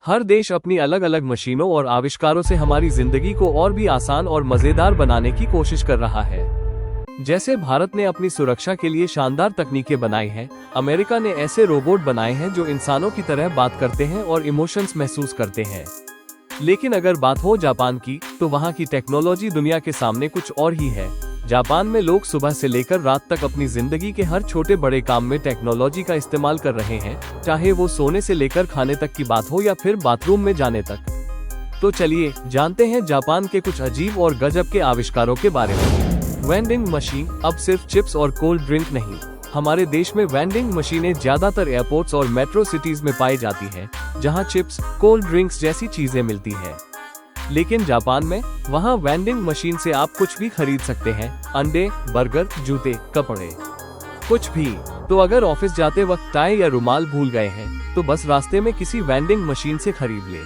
हर देश अपनी अलग अलग मशीनों और आविष्कारों से हमारी जिंदगी को और भी आसान और मजेदार बनाने की कोशिश कर रहा है। जैसे भारत ने अपनी सुरक्षा के लिए शानदार तकनीकें बनाई हैं, अमेरिका ने ऐसे रोबोट बनाए हैं जो इंसानों की तरह बात करते हैं और इमोशंस महसूस करते हैं। लेकिन अगर बात हो जापान की, तो वहाँ की टेक्नोलॉजी दुनिया के सामने कुछ और ही है। जापान में लोग सुबह से लेकर रात तक अपनी जिंदगी के हर छोटे बड़े काम में टेक्नोलॉजी का इस्तेमाल कर रहे हैं, चाहे वो सोने से लेकर खाने तक की बात हो या फिर बाथरूम में जाने तक। तो चलिए जानते हैं जापान के कुछ अजीब और गजब के आविष्कारों के बारे में। Vending machine. अब सिर्फ चिप्स और कोल्ड ड्रिंक नहीं, हमारे देश में वेंडिंग मशीनें ज्यादातर एयरपोर्ट्स और मेट्रो सिटीज में पाई जाती हैं, जहां चिप्स, कोल्ड ड्रिंक्स जैसी चीजें मिलती हैं। लेकिन जापान में, वहां वेंडिंग मशीन से आप कुछ भी खरीद सकते हैं, अंडे, बर्गर, जूते, कपड़े, कुछ भी। तो अगर ऑफिस जाते वक्त टाई या रुमाल भूल गए हैं, तो बस रास्ते में किसी वेंडिंग मशीन से खरीद ले,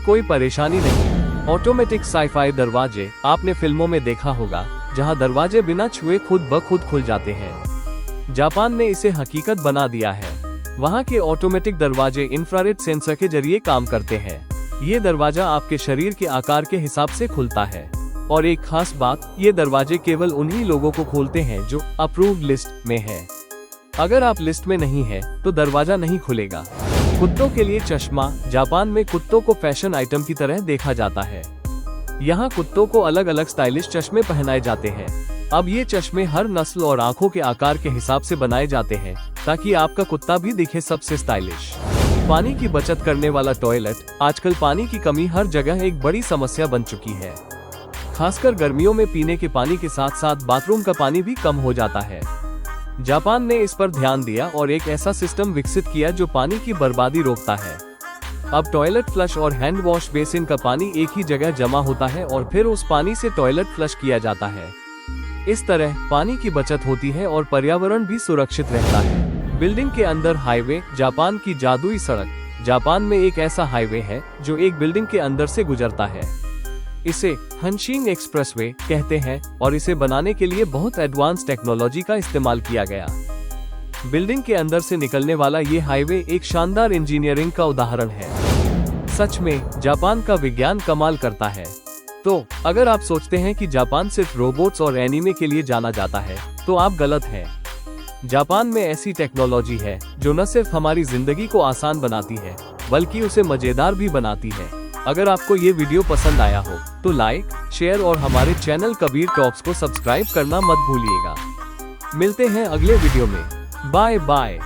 कोई परेशानी नहीं। ऑटोमेटिक साई-फाई दरवाजे। आपने फिल्मों में देखा होगा जहां दरवाजे बिना छुए खुद ब खुद खुल जाते हैं। जापान ने इसे हकीकत बना दिया है। वहां के ऑटोमेटिक दरवाजे इंफ्रारेड सेंसर के जरिए काम करते हैं। ये दरवाजा आपके शरीर के आकार के हिसाब से खुलता है। और एक खास बात, ये दरवाजे केवल उन्हीं लोगों को खोलते हैं जो अप्रूव्ड लिस्ट में है। अगर आप लिस्ट में नहीं है, तो दरवाजा नहीं खुलेगा। कुत्तों के लिए चश्मा। जापान में कुत्तों को फैशन आइटम की तरह देखा जाता है। यहाँ कुत्तों को अलग अलग स्टाइलिश चश्मे पहनाए जाते हैं। अब ये चश्मे हर नस्ल और आँखों के आकार के हिसाब से बनाए जाते हैं, ताकि आपका कुत्ता भी दिखे सबसे स्टाइलिश। पानी की बचत करने वाला टॉयलेट। आजकल पानी की कमी हर जगह एक बड़ी समस्या बन चुकी है। खासकर गर्मियों में पीने के पानी के साथ साथ बाथरूम का पानी भी कम हो जाता है। जापान ने इस पर ध्यान दिया और एक ऐसा सिस्टम विकसित किया जो पानी की बर्बादी रोकता है। अब टॉयलेट फ्लश और हैंड वॉश बेसिन का पानी एक ही जगह जमा होता है और फिर उस पानी से टॉयलेट फ्लश किया जाता है। इस तरह पानी की बचत होती है और पर्यावरण भी सुरक्षित रहता है। बिल्डिंग के अंदर हाईवे। जापान की जादुई सड़क। जापान में एक ऐसा हाईवे है जो एक बिल्डिंग के अंदर से गुजरता है। इसे हनशिंग एक्सप्रेसवे कहते हैं और इसे बनाने के लिए बहुत एडवांस टेक्नोलॉजी का इस्तेमाल किया गया। बिल्डिंग के अंदर से निकलने वाला ये हाईवे एक शानदार इंजीनियरिंग का उदाहरण है। सच में जापान का विज्ञान कमाल करता है। तो अगर आप सोचते हैं कि जापान सिर्फ रोबोट्स और एनीमे के लिए जाना जाता है, तो आप गलत हैं। जापान में ऐसी टेक्नोलॉजी है जो न सिर्फ हमारी जिंदगी को आसान बनाती है, बल्कि उसे मजेदार भी बनाती है। अगर आपको ये वीडियो पसंद आया हो, तो लाइक, शेयर और हमारे चैनल कबीर टॉक्स को सब्सक्राइब करना मत भूलिएगा। मिलते हैं अगले वीडियो में। Bye bye.